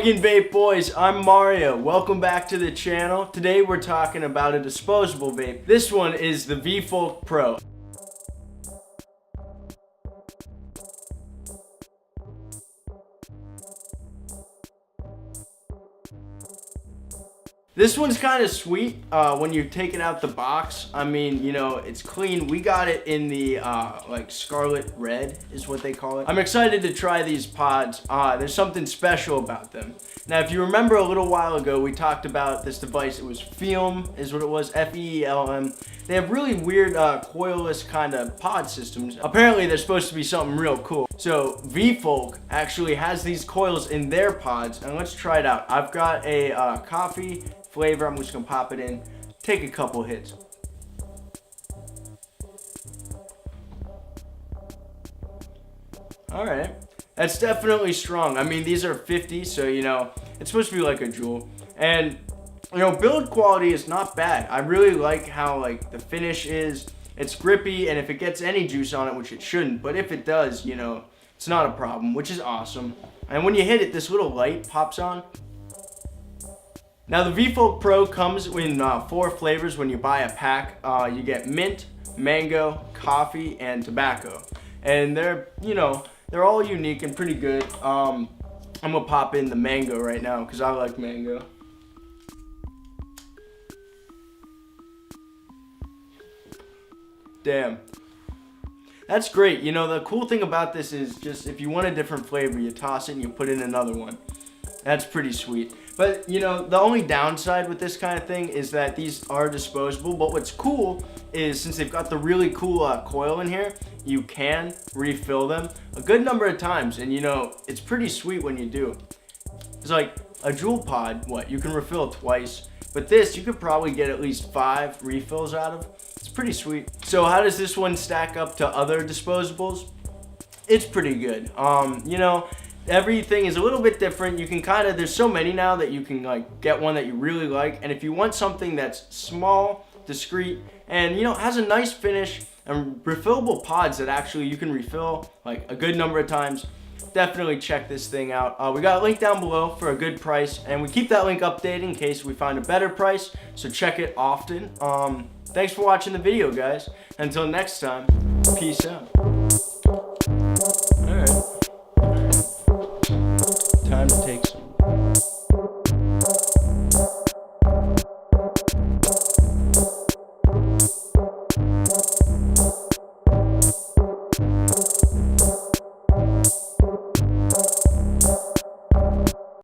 Plug-in vape boys, I'm Mario. Welcome back to the channel. Today we're talking about a disposable vape. This one is the VFOLK Pro. This one's kind of sweet when you take it out the box. I mean, you know, it's clean. We got it in the like scarlet red is what they call it. I'm excited to try these pods. There's something special about them. Now, if you remember a little while ago, we talked about this device. It was FELM is what it was, F-E-E-L-M. They have really weird coilless kind of pod systems. Apparently, they're supposed to be something real cool. So VFOLK actually has these coils in their pods, and let's try it out. I've got a coffee flavor. I'm just gonna pop it in, take a couple hits. All right, that's definitely strong. I mean, these are 50, so you know it's supposed to be like a jewel, and you know, build quality is not bad. I really like how like the finish is. It's grippy, and if it gets any juice on it, which it shouldn't, but if it does, you know, it's not a problem, which is awesome. And when you hit it, this little light pops on. Now the VFOLK Pro comes in 4 flavors when you buy a pack. You get mint, mango, coffee, and tobacco. And they're, you know, they're all unique and pretty good. I'm gonna pop in the mango right now because I like mango. Damn. That's great. You know, the cool thing about this is just if you want a different flavor, you toss it and you put in another one. That's pretty sweet. But, you know, the only downside with this kind of thing is that these are disposable. But what's cool is since they've got the really cool coil in here, you can refill them a good number of times. And, you know, it's pretty sweet when you do. It's like a jewel pod, you can refill twice. But this, you could probably get at least 5 refills out of. It's pretty sweet. So how does this one stack up to other disposables? It's pretty good. You know, everything is a little bit different. You can kind of, there's so many now that you can like get one that you really like. And if you want something that's small, discreet, and you know, has a nice finish and refillable pods that actually you can refill like a good number of times, definitely check this thing out. We got a link down below for a good price, and we keep that link updated in case we find a better price, so check it often. Thanks for watching the video, guys. Until next time, peace out.